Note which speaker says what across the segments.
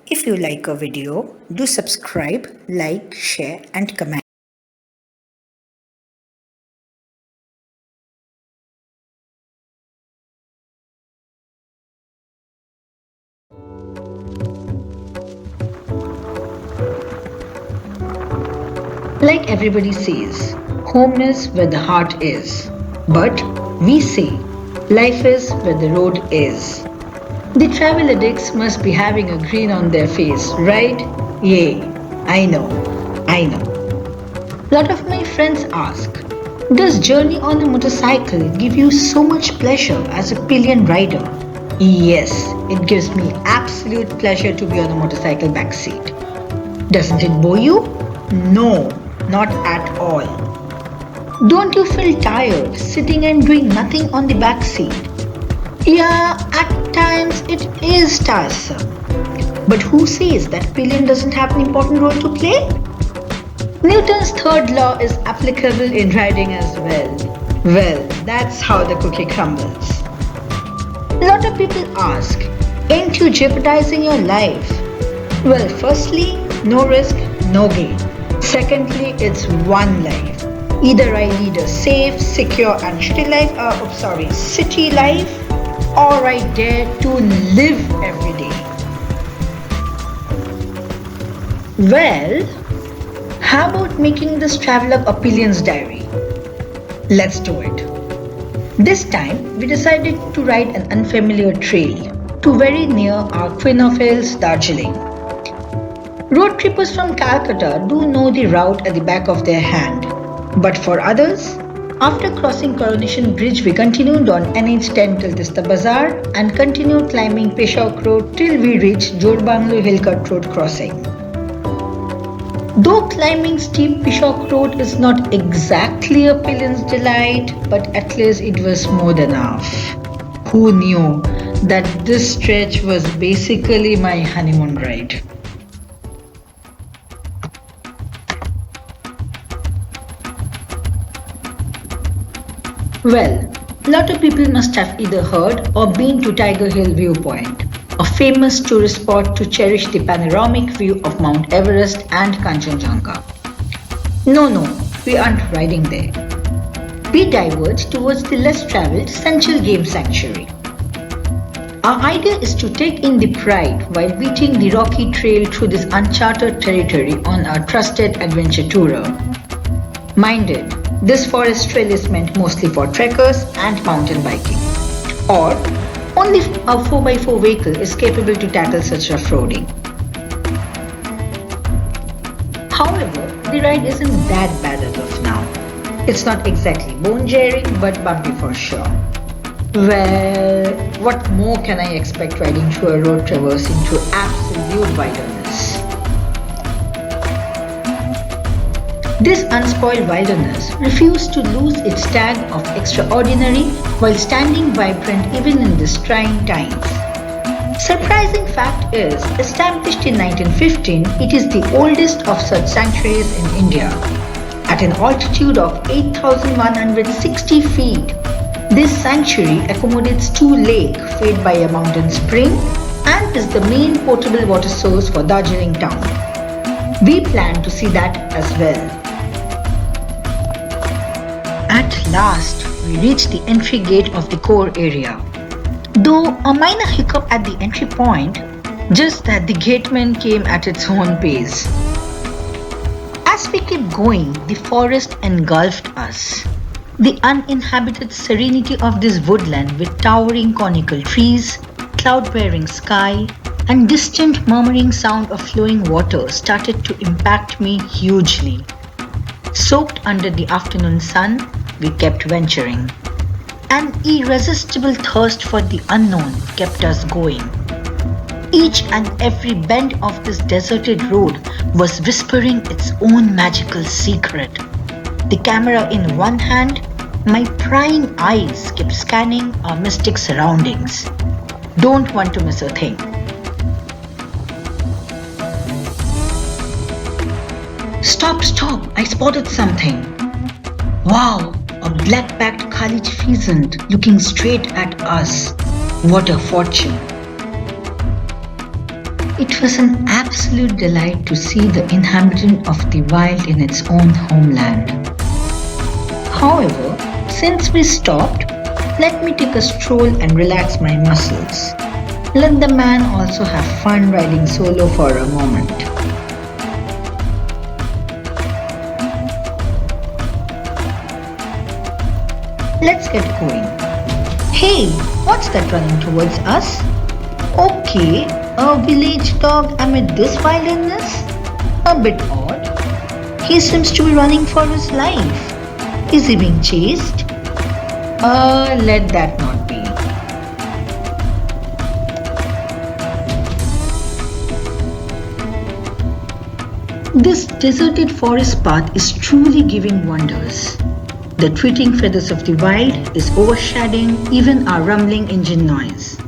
Speaker 1: If you like a video, do subscribe, like, share and comment.
Speaker 2: Like everybody says, home is where the heart is. But we say, life is where the road is. The travel addicts must be having a grin on their face, right? Yay, I know. Lot of my friends ask, does journey on a motorcycle give you so much pleasure as a pillion rider? Yes, it gives me absolute pleasure to be on a motorcycle backseat. Doesn't it bore you? No, not at all. Don't you feel tired sitting and doing nothing on the back seat? Yeah, at times it is tiresome. But who says that pillion doesn't have an important role to play? Newton's third law is applicable in riding as well. Well, that's how the cookie crumbles. A lot of people ask, ain't you jeopardizing your life? Well, firstly, no risk, no gain. Secondly, it's one life. Either I lead a safe, secure and city life, or I dare to live every day. Well, how about making this traveler a pillion's diary? Let's do it. This time, we decided to ride an unfamiliar trail to very near our twin of hills, Darjeeling. Road trippers from Calcutta do know the route at the back of their hand. But for others, after crossing Coronation Bridge, we continued on NH10 till Tista Bazaar and continued climbing Peshawar Road till we reached Jorbanglo Hillcut Road crossing. Though climbing steep Peshawar Road is not exactly a pillion's delight, but at least it was more than enough. Who knew that this stretch was basically my honeymoon ride? Well, a lot of people must have either heard or been to Tiger Hill Viewpoint, a famous tourist spot to cherish the panoramic view of Mount Everest and Kanchenjunga. No, we aren't riding there. We diverge towards the less travelled Senchal Game Sanctuary. Our idea is to take in the pride while beating the rocky trail through this uncharted territory on our trusted adventure tourer. Minded, this forest trail is meant mostly for trekkers and mountain biking, or only a 4x4 vehicle is capable to tackle such off-roading. However, the ride isn't that bad as of now. It's not exactly bone-jarring, but bumpy for sure. Well, what more can I expect riding through a road traversing through absolute wilderness? This unspoiled wilderness refused to lose its tag of extraordinary while standing vibrant even in these trying times. Surprising fact is, established in 1915, it is the oldest of such sanctuaries in India. At an altitude of 8,160 feet, this sanctuary accommodates two lakes fed by a mountain spring and is the main potable water source for Darjeeling town. We plan to see that as well. At last, we reached the entry gate of the core area. Though a minor hiccup at the entry point, just that the gateman came at its own pace. As we kept going, the forest engulfed us. The uninhabited serenity of this woodland with towering conical trees, cloud-bearing sky, and distant murmuring sound of flowing water started to impact me hugely. Soaked under the afternoon sun, we kept venturing. An irresistible thirst for the unknown kept us going. Each and every bend of this deserted road was whispering its own magical secret. The camera in one hand, my prying eyes kept scanning our mystic surroundings. Don't want to miss a thing. Stop, I spotted something. Wow, a black-backed Khalij pheasant looking straight at us. What a fortune. It was an absolute delight to see the inhabitant of the wild in its own homeland. However, since we stopped, let me take a stroll and relax my muscles. Let the man also have fun riding solo for a moment. Let's get going. Hey, what's that running towards us? Okay, a village dog amid this wilderness? A bit odd. He seems to be running for his life. Is he being chased? Let that not be. This deserted forest path is truly giving wonders. The tweeting feathers of the wild is overshadowing even our rumbling engine noise.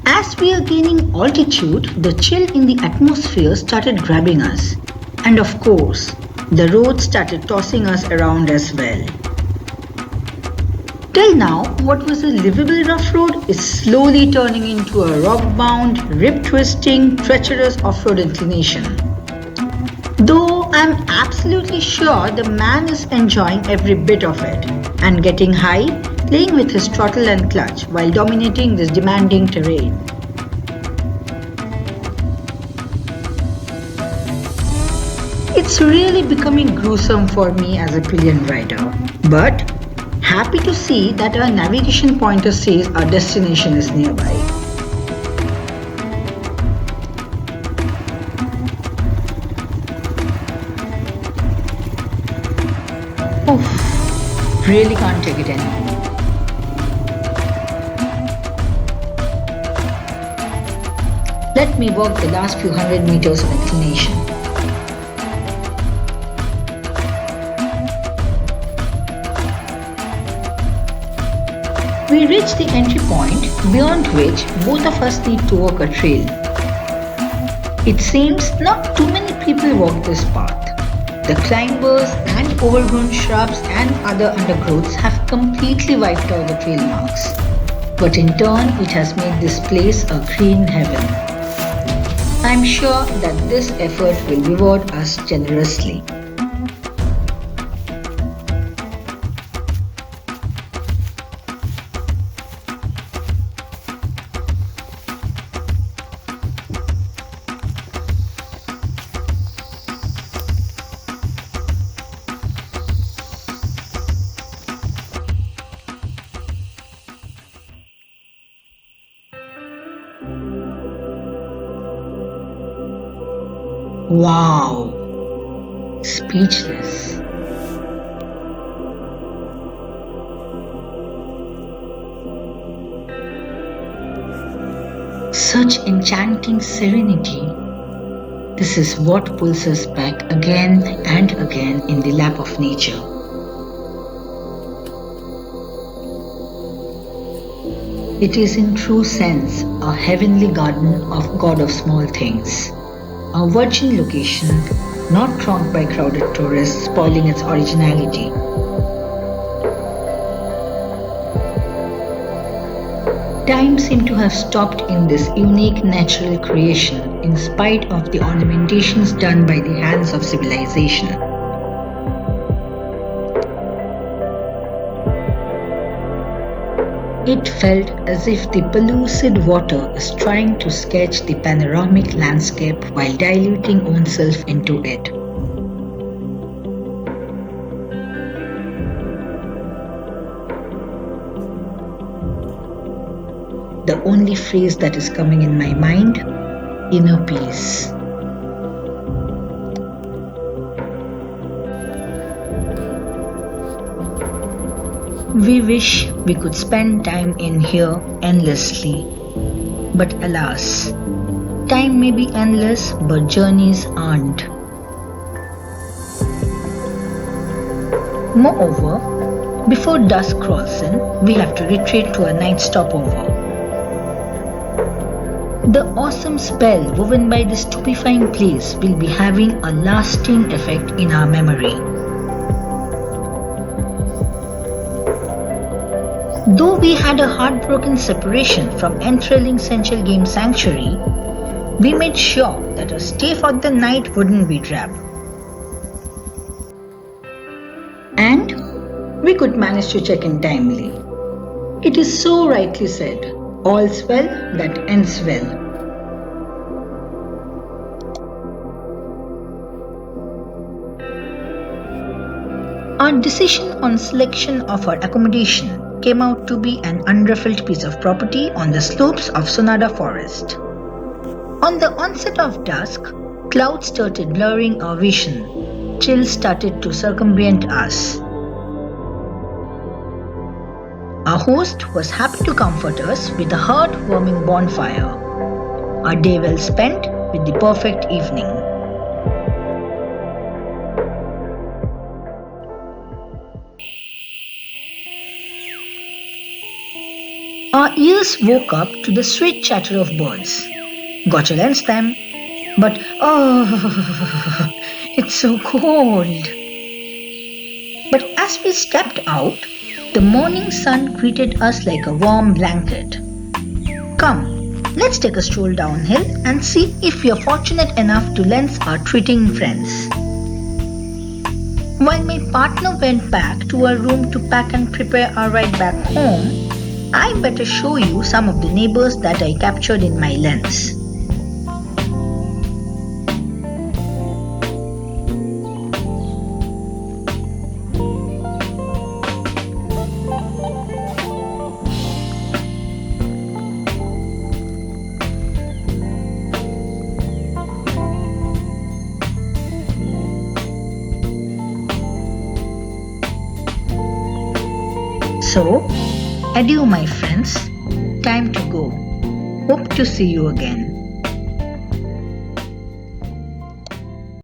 Speaker 2: As we are gaining altitude, the chill in the atmosphere started grabbing us. And of course, the road started tossing us around as well. Till now, what was a livable rough road is slowly turning into a rock-bound, rib-twisting, treacherous off-road inclination. Though I'm absolutely sure the man is enjoying every bit of it and getting high, playing with his throttle and clutch while dominating this demanding terrain. It's really becoming gruesome for me as a pillion rider, but happy to see that our navigation pointer says our destination is nearby. Oof, really can't take it anymore. Let me walk the last few hundred meters of inclination. We reach the entry point beyond which both of us need to walk a trail. It seems not too many people walk this path. The climbers and overgrown shrubs and other undergrowths have completely wiped out the trail marks. But in turn, it has made this place a green heaven. I'm sure that this effort will reward us generously. Wow! Speechless. Such enchanting serenity. This is what pulls us back again and again in the lap of nature. It is in true sense a heavenly garden of God of small things. A virgin location, not thronged by crowded tourists spoiling its originality. Time seemed to have stopped in this unique natural creation in spite of the ornamentations done by the hands of civilization. It felt as if the pellucid water is trying to sketch the panoramic landscape while diluting oneself into it. The only phrase that is coming in my mind, inner peace. We wish we could spend time in here endlessly. But alas, time may be endless, but journeys aren't. Moreover, before dusk crawls in, we have to retreat to a night stopover. The awesome spell woven by this stupefying place will be having a lasting effect in our memory. Though we had a heartbroken separation from enthralling Senchal Game Sanctuary, we made sure that our stay for the night wouldn't be drab. And we could manage to check in timely. It is so rightly said, all's well that ends well. Our decision on selection of our accommodation came out to be an unruffled piece of property on the slopes of Sonada forest. On the onset of dusk, clouds started blurring our vision. Chills started to circumvent us. Our host was happy to comfort us with a heart-warming bonfire. Our day well spent with the perfect evening. Our ears woke up to the sweet chatter of birds. Got to lens them, but oh, it's so cold. But as we stepped out, the morning sun greeted us like a warm blanket. Come, let's take a stroll downhill and see if we are fortunate enough to lens our treating friends. While my partner went back to her room to pack and prepare our ride back home, I better show you some of the neighbors that I captured in my lens. So, adieu my friends, time to go. Hope to see you again.